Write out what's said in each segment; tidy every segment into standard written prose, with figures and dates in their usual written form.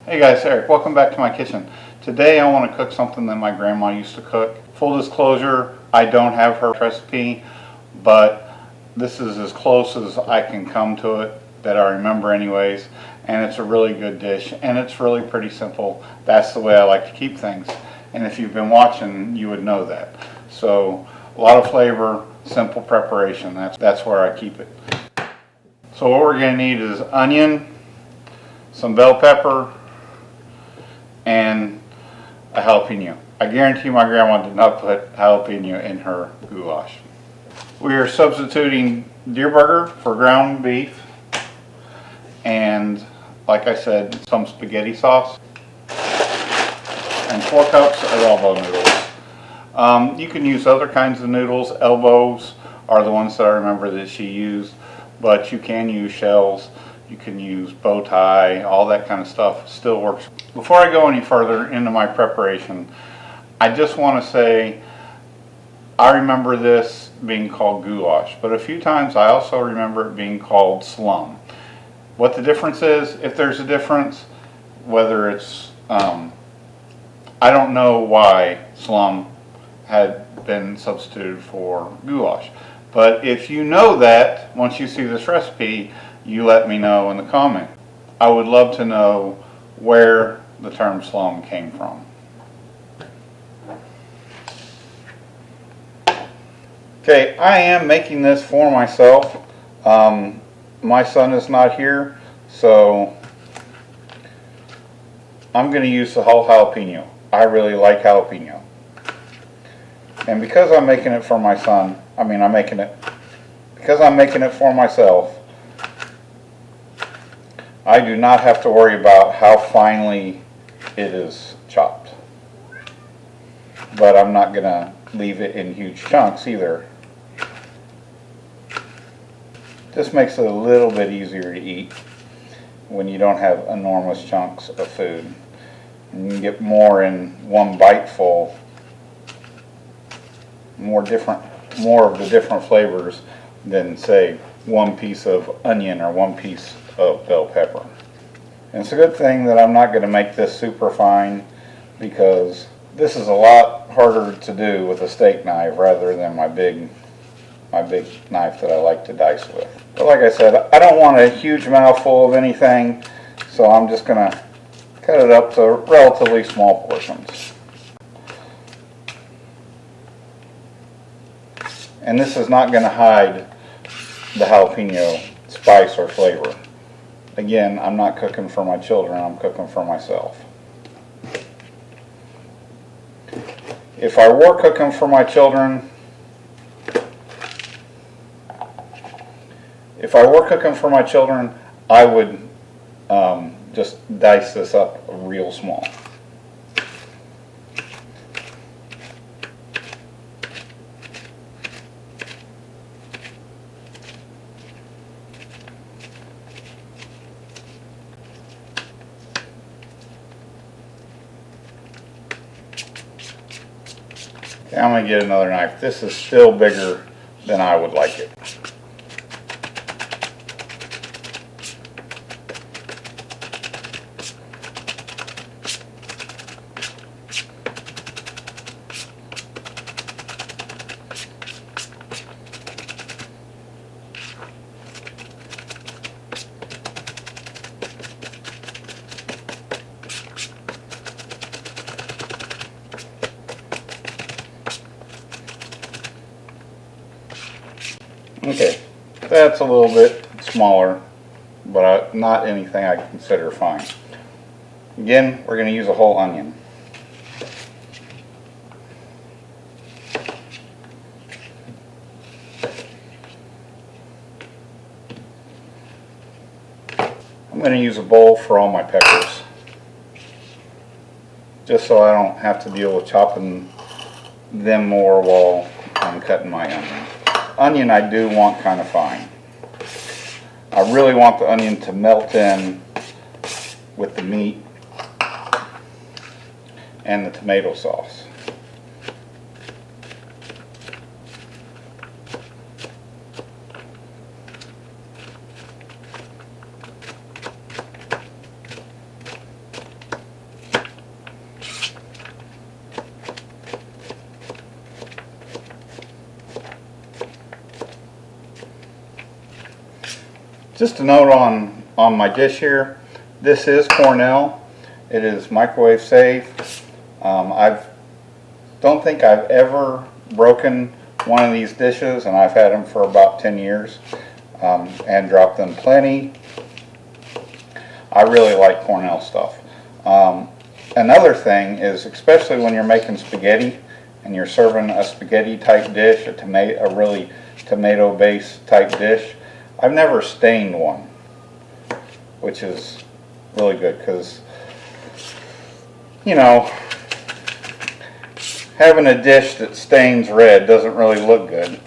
Hey guys, Eric. Welcome back to my kitchen. Today I want to cook something that my grandma used to cook. Full disclosure, I don't have her recipe, but this is as close as I can come to it that I remember anyways, and it's a really good dish and it's really pretty simple. That's the way I like to keep things, and if you've been watching you would know that. So a lot of flavor, simple preparation. That's where I keep it. So what we're going to need is onion, some bell pepper, and a jalapeno. I guarantee my grandma did not put jalapeno in her goulash. We are substituting deer burger for ground beef, and like I said, some spaghetti sauce, and 4 cups of elbow noodles. You can use other kinds of noodles. Elbows are the ones that I remember that she used, but you can use shells. You can use bow tie, all that kind of stuff still works. Before I go any further into my preparation, I just want to say I remember this being called goulash, but a few times I also remember it being called slum. What the difference is, if there's a difference, whether it's, I don't know why slum had been substituted for goulash. But if you know that, once you see this recipe, you let me know in the comment. I would love to know where the term slum came from. Okay, I am making this for myself. My son is not here, so I'm going to use the whole jalapeno. I really like jalapeno. And because I'm making it for my son, because I'm making it for myself, I do not have to worry about how finely it is chopped. But I'm not going to leave it in huge chunks either. This makes it a little bit easier to eat when you don't have enormous chunks of food. And you can get more in one bite full, more of the different flavors than, say, one piece of onion or one piece of bell pepper. And it's a good thing that I'm not going to make this super fine, because this is a lot harder to do with a steak knife rather than my big knife that I like to dice with. But like I said, I don't want a huge mouthful of anything, so I'm just going to cut it up to relatively small portions. And this is not going to hide the jalapeno spice or flavor. Again, I'm not cooking for my children, I'm cooking for myself. If I were cooking for my children, I would just dice this up real small. Okay, I'm going to get another knife. This is still bigger than I would like it. Okay, that's a little bit smaller, but not anything I consider fine. Again, we're going to use a whole onion. I'm going to use a bowl for all my peppers, just so I don't have to deal with chopping them more while I'm cutting my onion. Onion I do want kind of fine. I really want the onion to melt in with the meat and the tomato sauce. Just a note on my dish here. This is Cornell. It is microwave safe. I don't think I've ever broken one of these dishes, and I've had them for about 10 years and dropped them plenty. I really like Cornell stuff. Another thing is, especially when you're making spaghetti and you're serving a spaghetti type dish, a really tomato based type dish, I've never stained one, which is really good because, you know, having a dish that stains red doesn't really look good.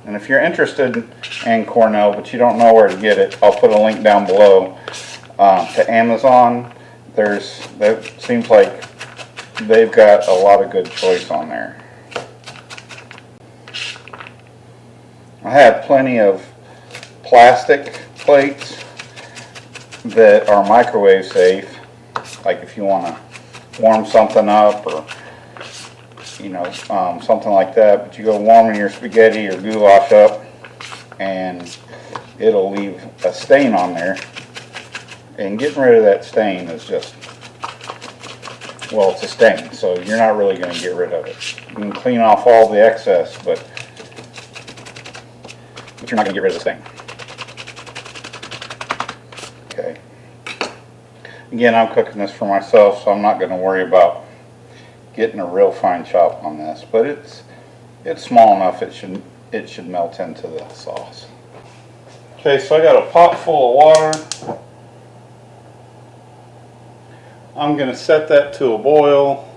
And if you're interested in Cornell but you don't know where to get it, I'll put a link down below to Amazon. That seems like they've got a lot of good choice on there. I have plenty of plastic plates that are microwave safe, like if you want to warm something up or something like that. But you go warming your spaghetti or goulash up and it'll leave a stain on there, and getting rid of that stain is just, well, it's a stain, so you're not really going to get rid of it. You can clean off all the excess, but you're not going to get rid of the stain. Okay. Again, I'm cooking this for myself, so I'm not going to worry about getting a real fine chop on this, but it's small enough it should melt into the sauce. Okay, so I got a pot full of water. I'm going to set that to a boil.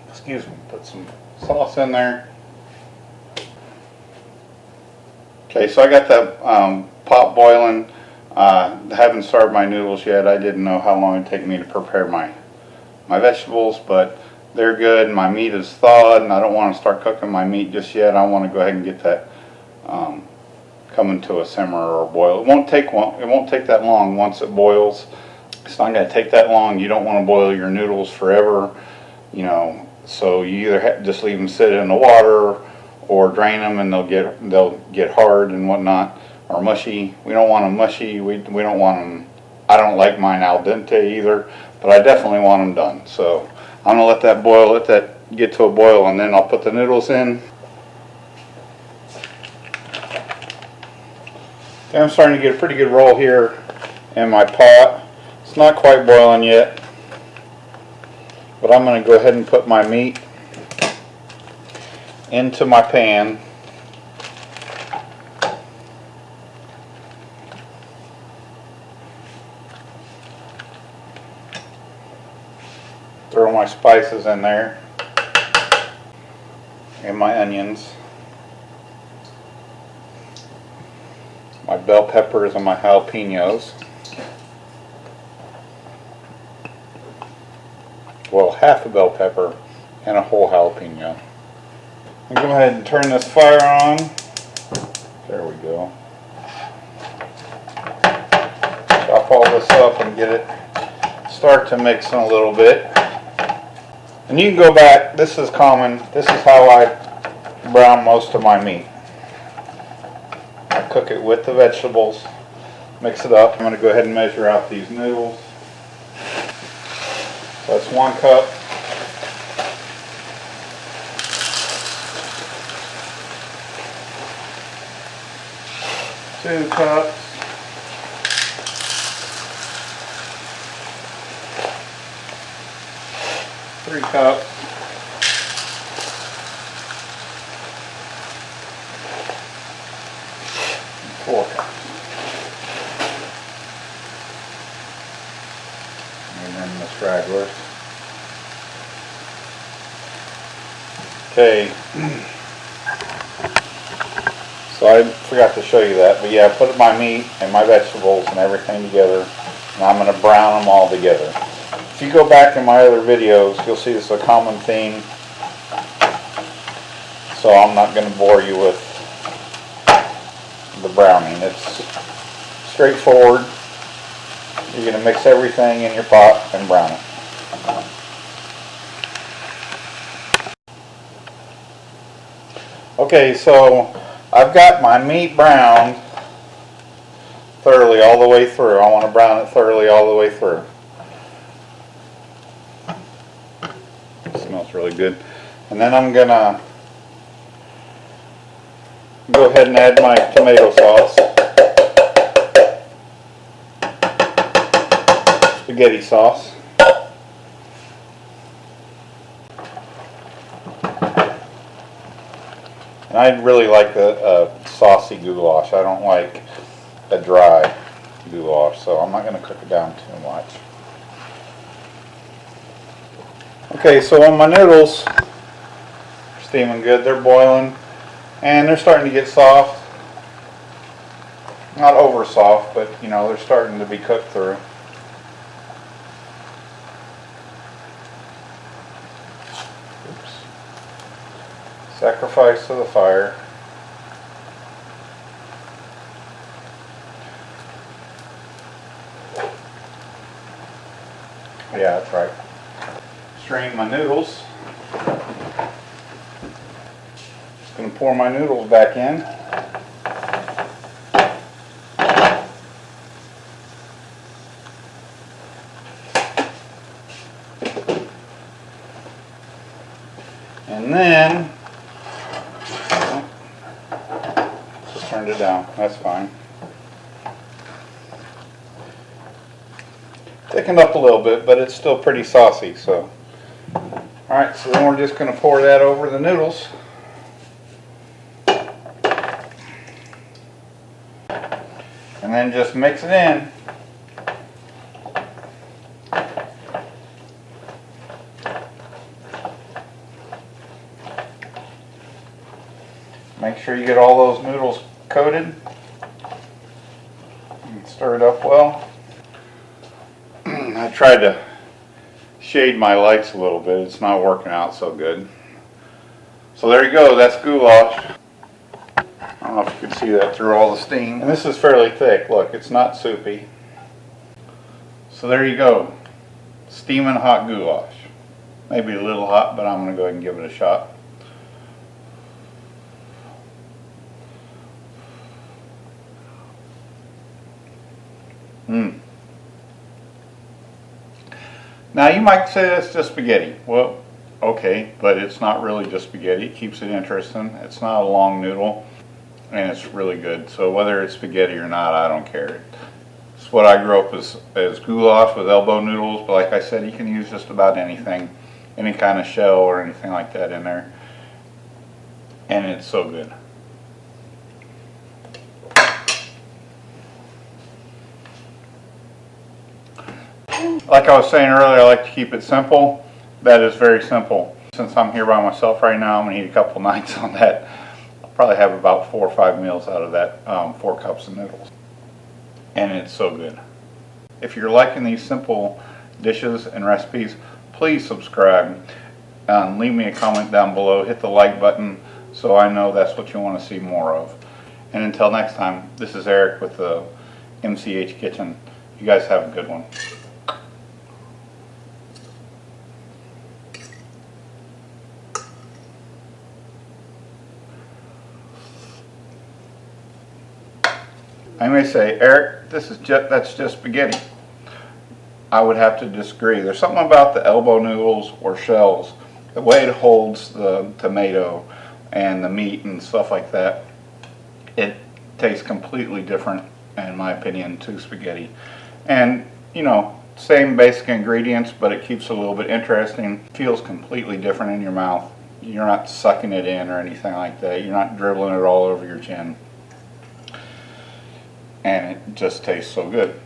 Excuse me, put some sauce in there. Okay, so I got that pot boiling. Haven't started my noodles yet. I didn't know how long it'd take me to prepare my vegetables, but they're good. My meat is thawed, and I don't want to start cooking my meat just yet. I want to go ahead and get that coming to a simmer or a boil. It won't take that long once it boils. It's not going to take that long. You don't want to boil your noodles forever, So you either just leave them sit in the water, or drain them and they'll get hard and whatnot, or mushy. We don't want them mushy. We don't want them. I don't like mine al dente either, but I definitely want them done. So I'm gonna let that boil, let that get to a boil, and then I'll put the noodles in. Okay, I'm starting to get a pretty good roll here in my pot. It's not quite boiling yet, but I'm going to go ahead and put my meat into my pan. Throw my spices in there and my onions, my bell peppers and my jalapenos. Well, half a bell pepper and a whole jalapeno. I'm going to go ahead and turn this fire on. There we go. Chop all this up and get it start to mix in a little bit. And you can go back, this is common, this is how I brown most of my meat. I cook it with the vegetables, mix it up. I'm going to go ahead and measure out these noodles. So that's 1 cup. Two cups. 3 cups. 4 cups. And then the stragglers. Okay. So I forgot to show you that, but yeah, I put my meat and my vegetables and everything together, and I'm going to brown them all together. If you go back in my other videos, you'll see this is a common theme, so I'm not going to bore you with the browning. It's straightforward. You're going to mix everything in your pot and brown it. Okay, so I've got my meat browned thoroughly all the way through. I want to brown it thoroughly all the way through. It smells really good. And then I'm going to go ahead and add my tomato sauce. Spaghetti sauce. And I really like the saucy goulash. I don't like a dry goulash, so I'm not going to cook it down too much. Okay, so when my noodles are steaming good, they're boiling, and they're starting to get soft. Not over soft, but you know, they're starting to be cooked through. Sacrifice to the fire. Yeah, that's right. Strain my noodles. Just going to pour my noodles back in. And then just turned it down. That's fine. Thickened up a little bit, but it's still pretty saucy. So, all right. So then we're just going to pour that over the noodles. And then just mix it in. Make sure you get all those noodles coated. And stir it up well. I tried to shade my lights a little bit. It's not working out so good. So there you go. That's goulash. I don't know if you can see that through all the steam. And this is fairly thick. Look, it's not soupy. So there you go. Steaming hot goulash. Maybe a little hot, but I'm going to go ahead and give it a shot. Now you might say that's just spaghetti. Well, okay, but it's not really just spaghetti. It keeps it interesting. It's not a long noodle, and it's really good. So whether it's spaghetti or not, I don't care. It's what I grew up as goulash with elbow noodles, but like I said, you can use just about anything, any kind of shell or anything like that in there, and it's so good. Like I was saying earlier, I like to keep it simple. That is very simple. Since I'm here by myself right now, I'm going to eat a couple nights on that. I'll probably have about 4 or 5 meals out of that 4 cups of noodles. And it's so good. If you're liking these simple dishes and recipes, please subscribe. Leave me a comment down below. Hit the like button so I know that's what you want to see more of. And until next time, this is Eric with the MCH Kitchen. You guys have a good one. I may say, Eric, that's just spaghetti. I would have to disagree. There's something about the elbow noodles or shells, the way it holds the tomato and the meat and stuff like that. It tastes completely different, in my opinion, to spaghetti. And, you know, same basic ingredients, but it keeps it a little bit interesting. Feels completely different in your mouth. You're not sucking it in or anything like that. You're not dribbling it all over your chin. And it just tastes so good.